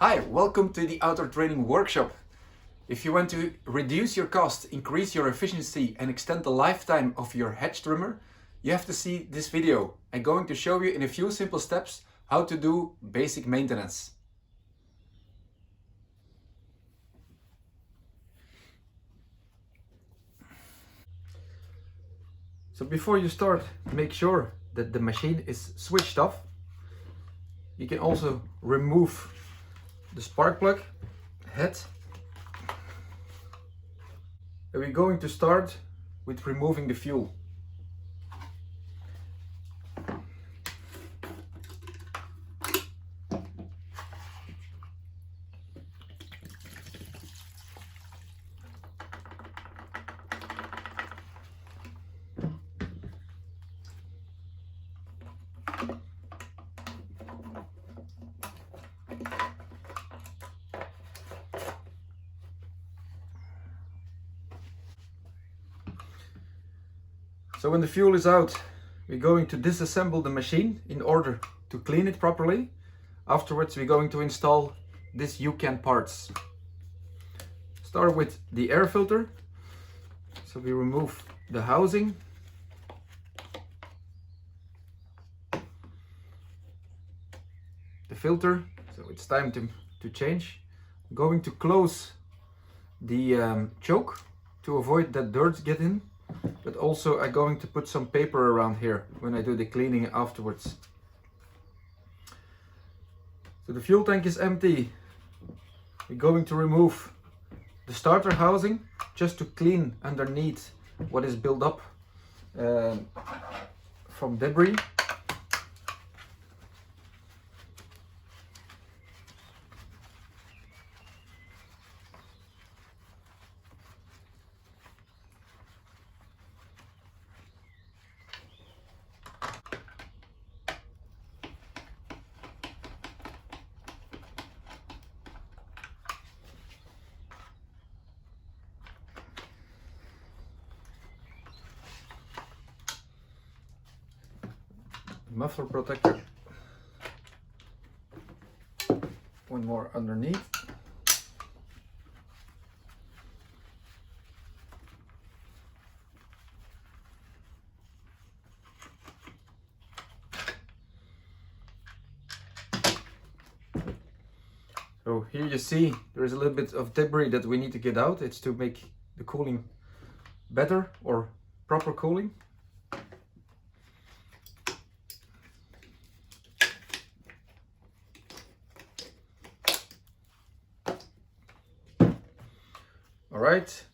Hi, welcome to the outdoor training workshop. If you want to reduce your cost, increase your efficiency and extend the lifetime of your Hedge trimmer, you have to see this video. I'm going to show you in a few simple steps how to do basic maintenance. So before you start, make sure that the machine is switched off. You can also remove the spark plug head. And we're going to start with removing the fuel. So when the fuel is out, we're going to disassemble the machine in order to clean it properly. Afterwards, we're going to install these UCAN parts. Start with the air filter. So we remove the housing. The filter, so it's time to change. I'm going to close the choke to avoid that dirt get in. But also I'm going to put some paper around here when I do the cleaning afterwards. So the fuel tank is empty. We're going to remove the starter housing just to clean underneath what is built up from debris. Muffler protector, one more underneath. So here you see there is a little bit of debris that we need to get out. It's to make the cooling better, or proper cooling. All right.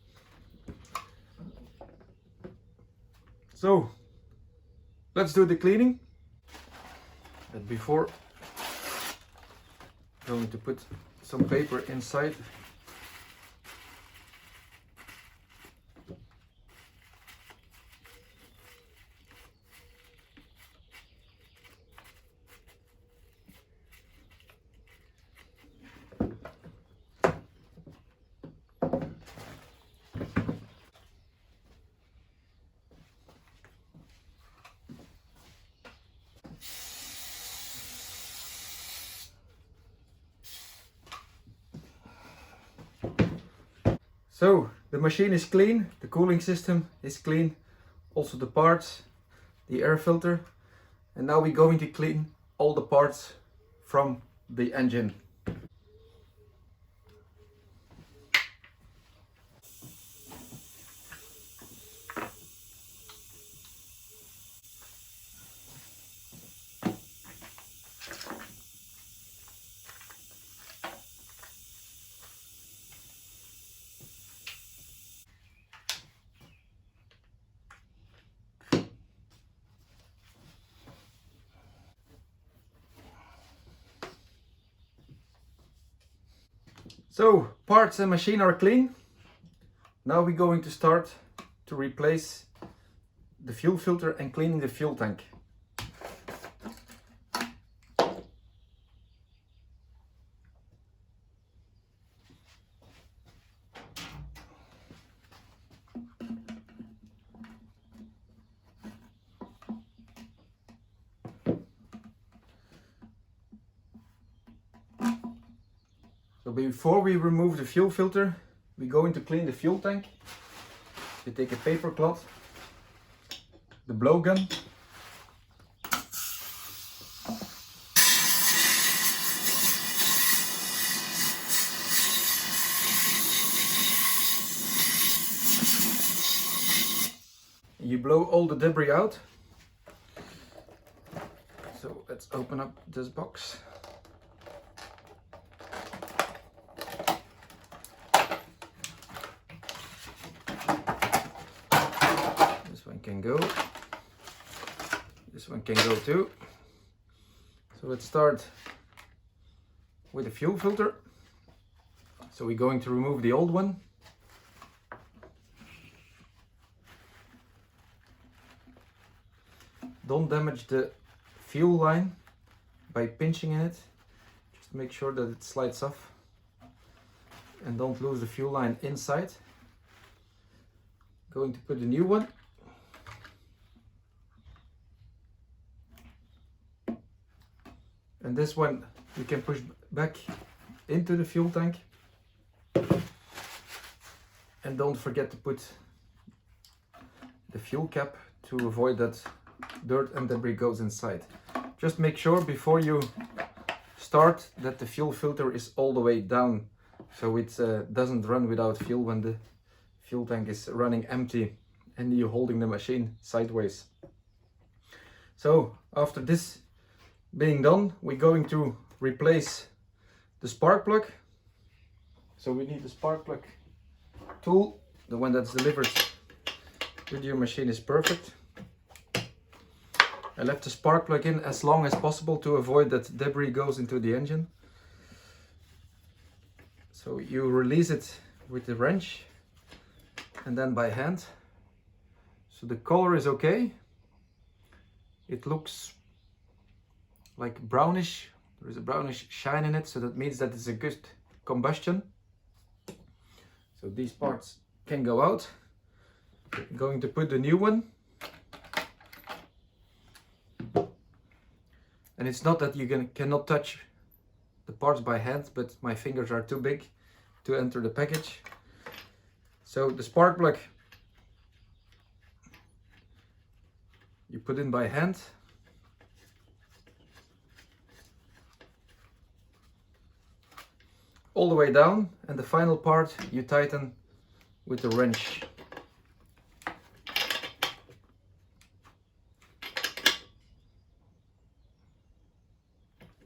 So let's do the cleaning. But before, I'm going to put some paper inside. So the machine is clean, the cooling system is clean, also the parts, the air filter, and now we're going to clean all the parts from the engine. So parts and machine are clean. Now we're going to start to replace the fuel filter and cleaning the fuel tank. So before we remove the fuel filter, we're going to clean the fuel tank. You take a paper cloth, the blowgun, you blow all the debris out. So let's open up this box. This one can go. This one can go too. So let's start with the fuel filter. So we're going to remove the old one. Don't damage the fuel line by pinching in it. Just make sure that it slides off. And don't lose the fuel line inside. Going to put the new one. And this one you can push back into the fuel tank. And don't forget to put the fuel cap to avoid that dirt and debris goes inside. Just make sure before you start that the fuel filter is all the way down, so it doesn't run without fuel when the fuel tank is running empty and you're holding the machine sideways. So after this being done, we're going to replace the spark plug. So we need the spark plug tool. The one that's delivered with your machine is perfect. I left the spark plug in as long as possible to avoid that debris goes into the engine. So you release it with the wrench and then by hand. So the color is okay. It looks like brownish. There is a brownish shine in it, so that means that it's a good combustion. So these parts can go out. I'm going to put the new one. And it's not that you cannot touch the parts by hand, but my fingers are too big to enter the package. So the spark plug you put in by hand. All the way down, and the final part you tighten with the wrench.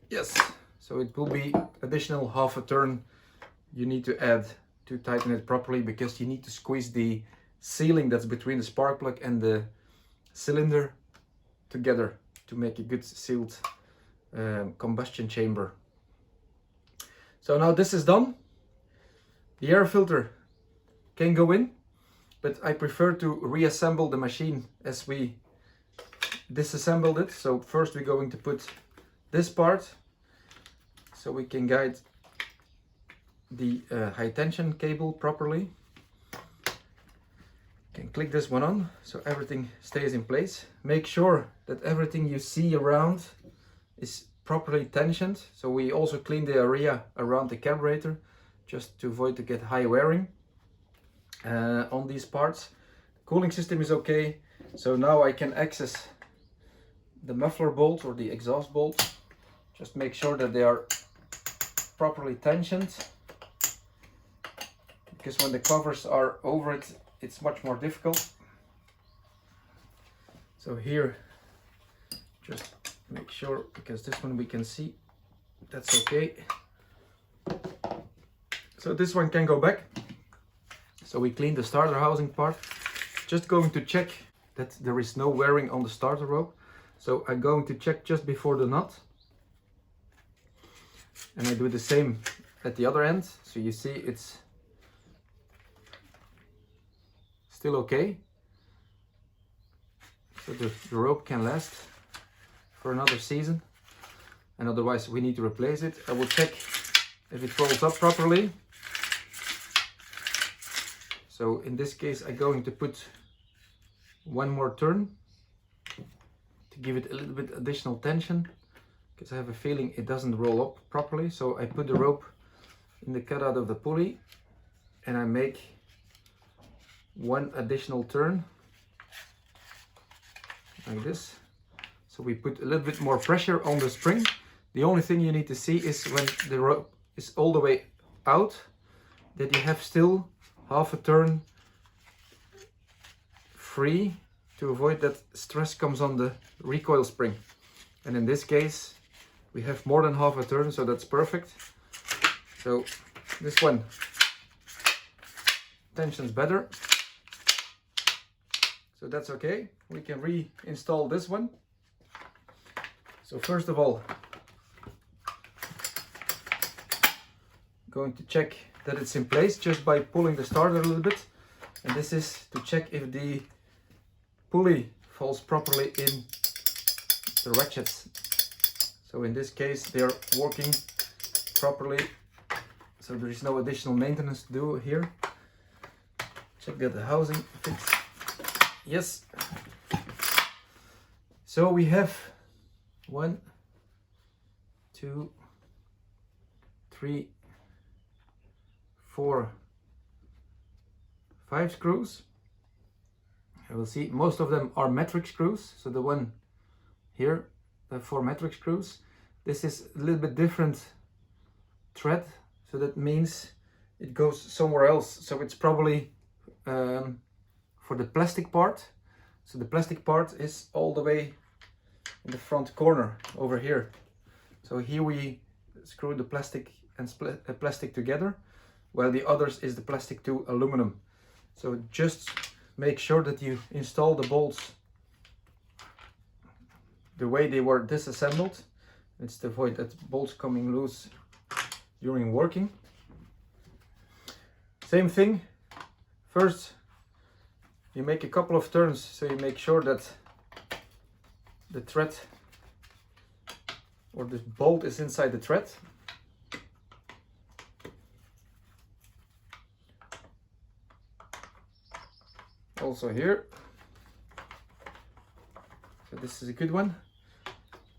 Yes, so it will be additional half a turn you need to add to tighten it properly, because you need to squeeze the sealing that's between the spark plug and the cylinder together to make a good sealed combustion chamber. So now this is done. The air filter can go in, but I prefer to reassemble the machine as we disassembled it. So first we're going to put this part so we can guide the high tension cable properly. Can click this one on so everything stays in place. Make sure that everything you see around is properly tensioned. So we also clean the area around the carburetor just to avoid to get high wearing on these parts. Cooling system is okay. So now I can access the muffler bolt or the exhaust bolt. Just make sure that they are properly tensioned, because when the covers are over it, it's much more difficult. So here, just make sure, because this one we can see, that's okay. So this one can go back. So we clean the starter housing part. Just going to check that there is no wearing on the starter rope. So I'm going to check just before the nut. And I do the same at the other end. So you see it's still okay. So the rope can last for another season. And otherwise we need to replace it. I will check if it rolls up properly. So in this case I'm going to put one more turn to give it a little bit additional tension, because I have a feeling it doesn't roll up properly. So I put the rope in the cutout of the pulley and I make one additional turn like this. So we put a little bit more pressure on the spring. The only thing you need to see is when the rope is all the way out, that you have still half a turn free to avoid that stress comes on the recoil spring. And in this case, we have more than half a turn, so that's perfect. So this one, tension's better. So that's okay. We can reinstall this one. So first of all, going to check that it's in place just by pulling the starter a little bit. And this is to check if the pulley falls properly in the ratchets. So in this case they are working properly, so there is no additional maintenance to do here. Check that the housing fits. Yes. So we have 1, 2, 3, 4, 5 screws. I will see most of them are metric screws. So the one here, the 4 metric screws. This is a little bit different thread, so that means it goes somewhere else. So it's probably for the plastic part. So the plastic part is all the way in the front corner over here. So here we screw the plastic and plastic together, while the others is the plastic to aluminum. So just make sure that you install the bolts the way they were disassembled. It's to avoid that bolts coming loose during working. Same thing. First, you make a couple of turns, so you make sure that the thread or the bolt is inside the thread. Also here. So this is a good one.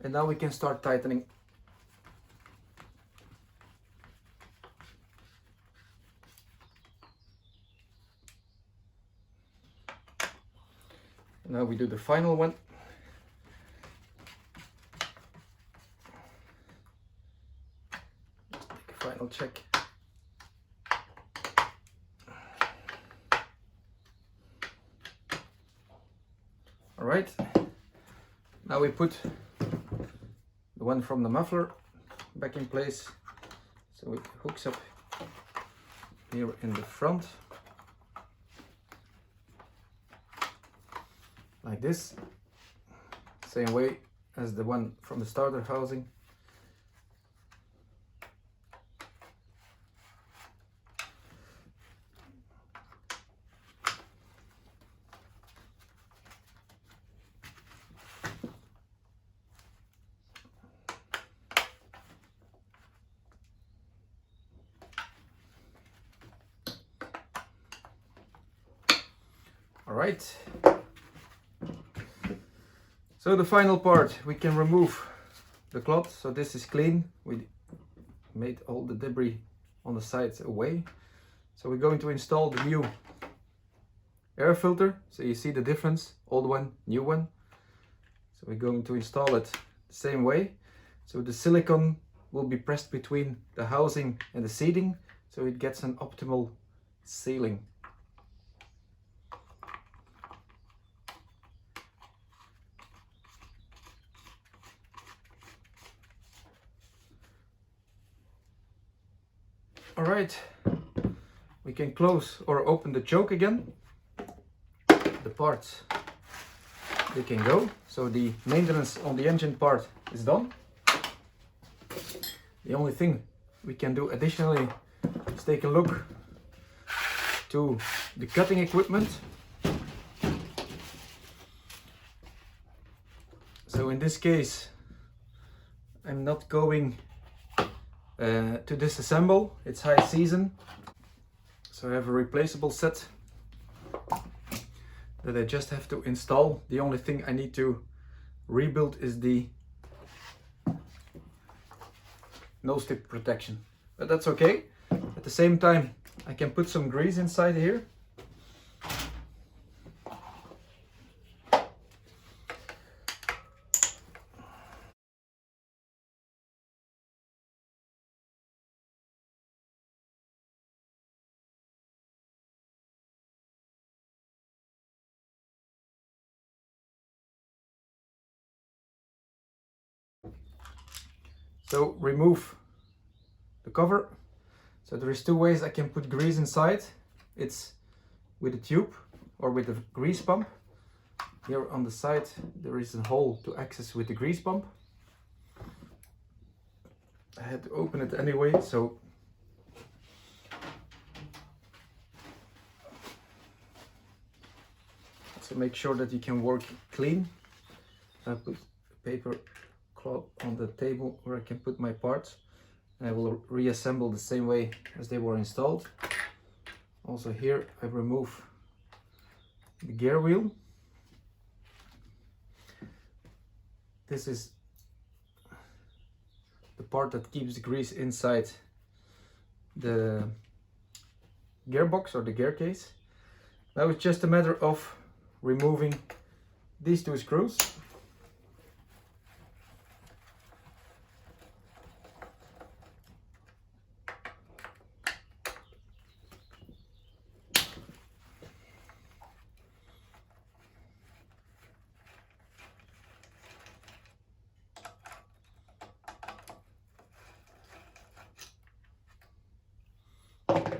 And now we can start tightening. Now we do the final one. Just take a final check. All right. Now we put the one from the muffler back in place. So it hooks up here in the front. Like this, same way as the one from the starter housing. All right. So the final part, we can remove the cloth. So this is clean. We made all the debris on the sides away. So we're going to install the new air filter. So you see the difference, old one, new one. So we're going to install it the same way. So the silicone will be pressed between the housing and the seating, so it gets an optimal sealing. All right, we can close or open the choke again. The parts, they can go. So the maintenance on the engine part is done. The only thing we can do additionally is take a look to the cutting equipment. So in this case, I'm not going to disassemble. It's high season, so I have a replaceable set that I just have to install. The only thing I need to rebuild is the nose tip protection, but that's okay. At the same time, I can put some grease inside here. So remove the cover. So there is two ways I can put grease inside. It's with a tube or with a grease pump. Here on the side there is a hole to access with the grease pump. I had to open it anyway, so make sure that you can work clean. I put a paper cloth on the table where I can put my parts, and I will reassemble the same way as they were installed. Also here I remove the gear wheel. This is the part that keeps the grease inside the gearbox or the gear case. Now it's just a matter of removing these two screws.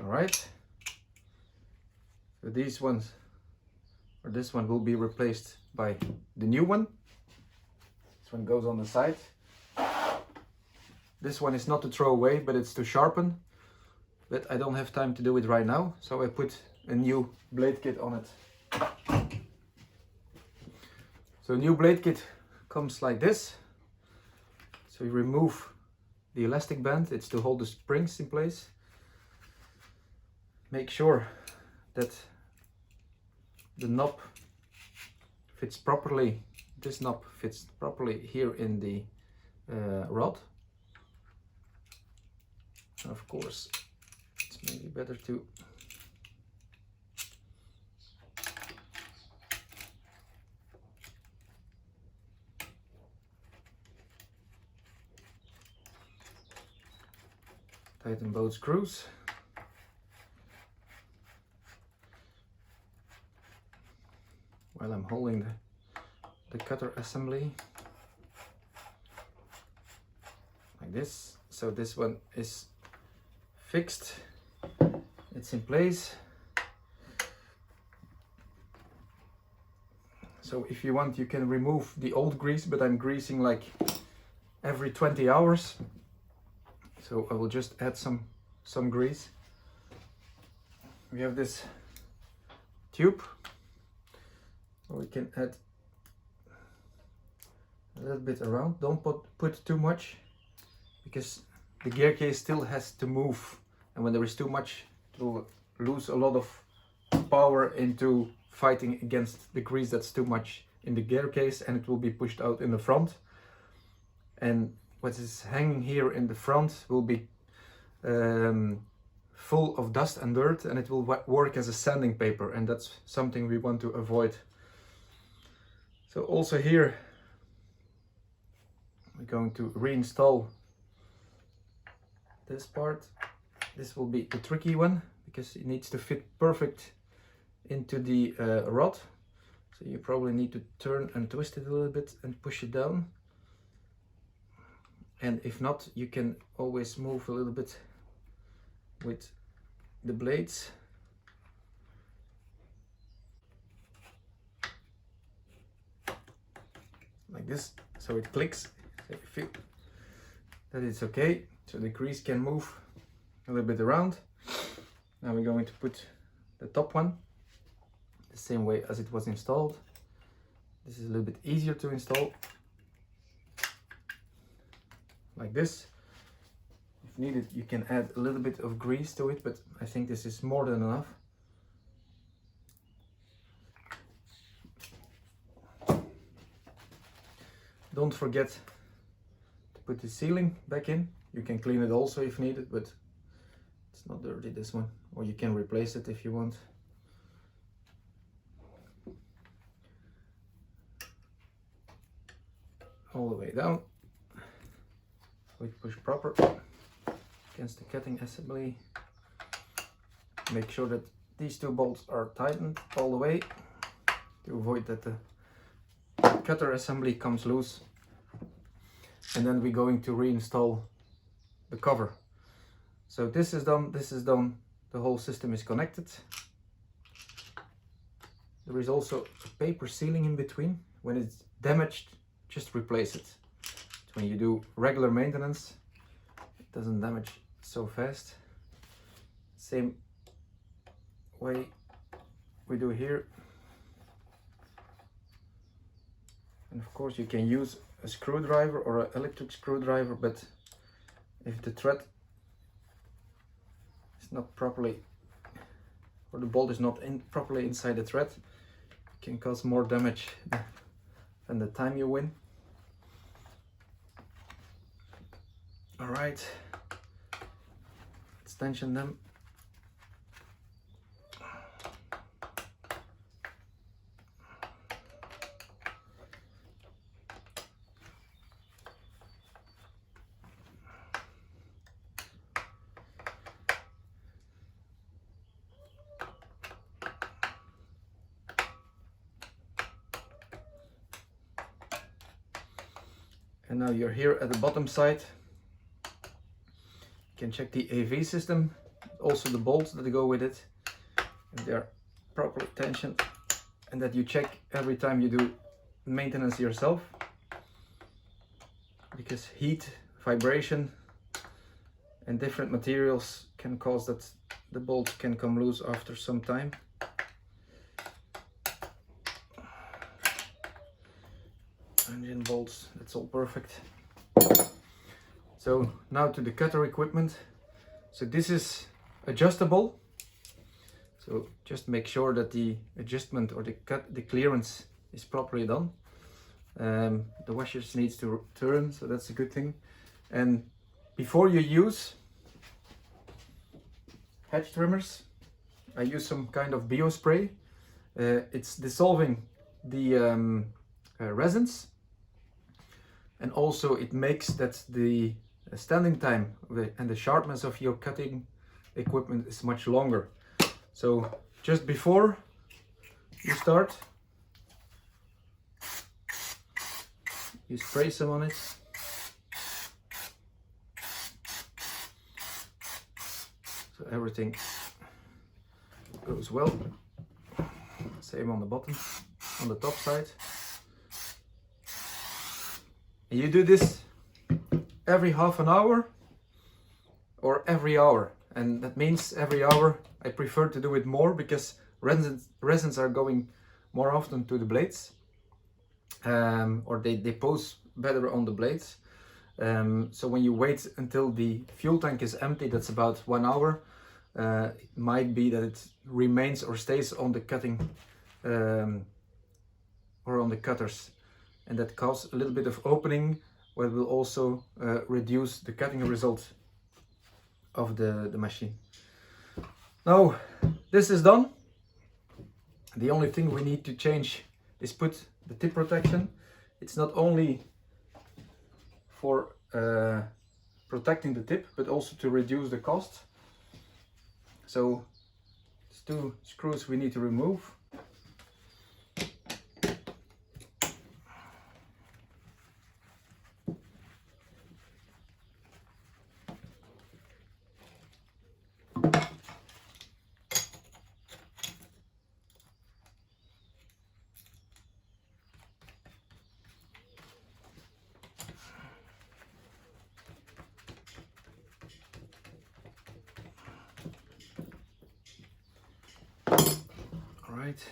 Alright, so these ones, or this one will be replaced by the new one. This one goes on the side. This one is not to throw away, but it's to sharpen. But I don't have time to do it right now, so I put a new blade kit on it. So a new blade kit comes like this. So you remove the elastic band, it's to hold the springs in place. Make sure that the knob fits properly. This knob fits properly here in the rod. Of course, it's maybe better to tighten both screws. While I'm holding the cutter assembly like this. So this one is fixed, it's in place. So if you want, you can remove the old grease, but I'm greasing like every 20 hours. So I will just add some grease. We have this tube. We can add a little bit around. Don't put too much, because the gear case still has to move, and when there is too much, it will lose a lot of power into fighting against the grease that's too much in the gear case, and it will be pushed out in the front. And what is hanging here in the front will be full of dust and dirt, and it will work as a sanding paper, and that's something we want to avoid. So also here we're going to reinstall this part. This will be the tricky one because it needs to fit perfect into the rod. So you probably need to turn and twist it a little bit and push it down. And if not, you can always move a little bit with the blades. Like this, so it clicks. So you feel that it's okay. So the grease can move a little bit around. Now we're going to put the top one the same way as it was installed. This is a little bit easier to install. Like this. If needed, you can add a little bit of grease to it, but I think this is more than enough. Don't forget to put the sealing back in. You can clean it also if needed, but It's not dirty, this one, or you can replace it if you want. All the way down. We push proper against the cutting assembly. Make sure that these two bolts are tightened all the way to avoid that the cutter assembly comes loose. And then we're going to reinstall the cover. So this is done, the whole system is connected. There is also a paper sealing in between. When it's damaged, just replace it. When you do regular maintenance, it doesn't damage so fast. Same way we do here. And of course you can use a screwdriver or an electric screwdriver, but if the thread is not properly, or the bolt is not properly inside the thread, it can cause more damage than the time you win. All right, let's tension them. And now you're here at the bottom side. You can check the AV system, also the bolts that go with it, if they're properly tensioned, and that you check every time you do maintenance yourself, because heat, vibration and different materials can cause that the bolts can come loose after some time. Engine bolts, that's all perfect. So now to the cutter equipment. So this is adjustable, so just make sure that the adjustment or the clearance is properly done. The washers needs to turn, so that's a good thing. And before you use Hedge trimmers, I use some kind of bio spray. It's dissolving the resins, and also it makes that the standing time and the sharpness of your cutting equipment is much longer. So just before you start, you spray some on it. So everything goes well. Same on the bottom, on the top side. And you do this every half an hour or every hour. And that means every hour. I prefer to do it more because resins are going more often to the blades, or they pose better on the blades. So when you wait until the fuel tank is empty, that's about 1 hour, it might be that it remains or stays on the cutting or on the cutters, and that causes a little bit of opening, where it will also reduce the cutting result of the machine. Now this is done. The only thing we need to change is put the tip protection. It's not only for protecting the tip, but also to reduce the cost. So there's 2 screws we need to remove. Right.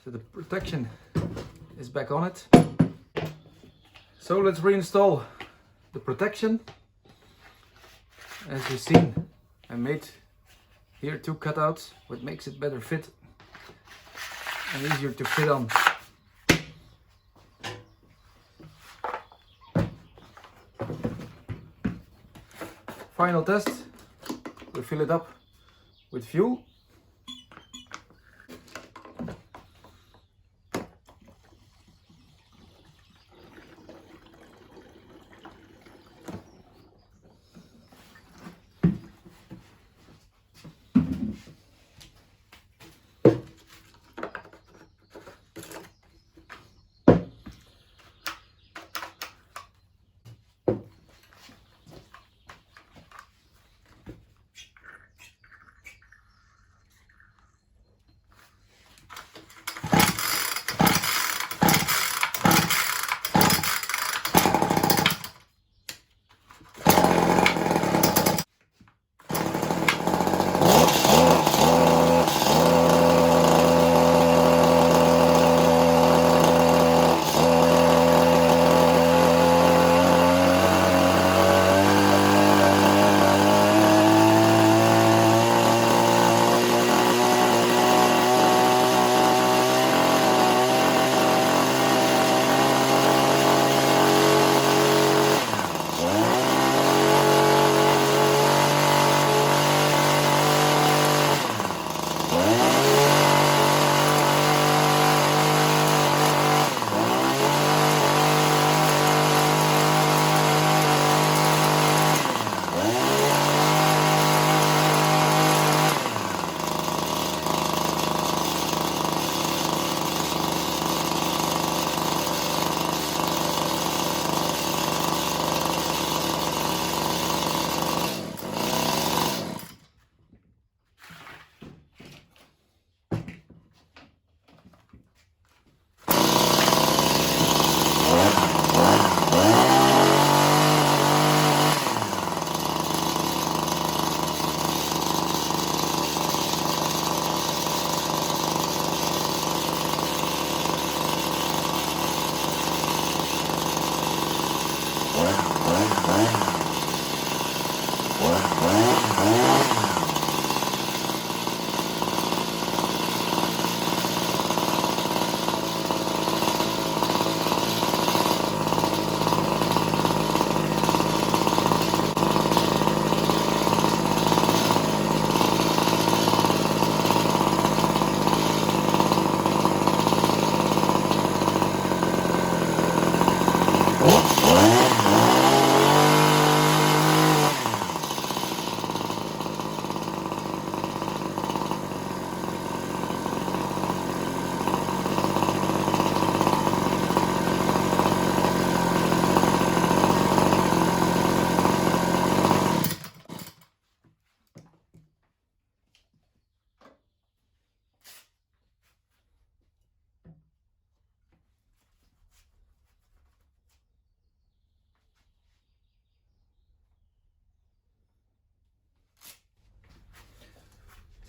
So the protection is back on it. So let's reinstall the protection. As you've seen, I made here 2 cutouts, what makes it better fit and easier to fit on. Final test, we fill it up with fuel.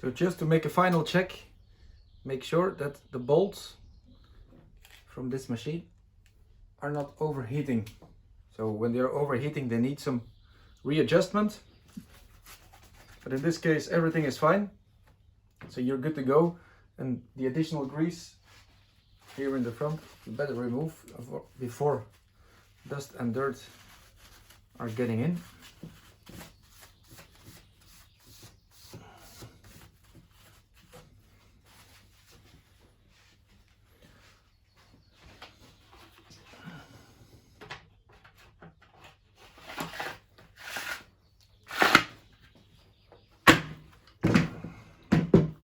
So just to make a final check, make sure that the bolts from this machine are not overheating. So when they're overheating, they need some readjustment. But in this case, everything is fine. So you're good to go. And the additional grease here in the front, you better remove before dust and dirt are getting in.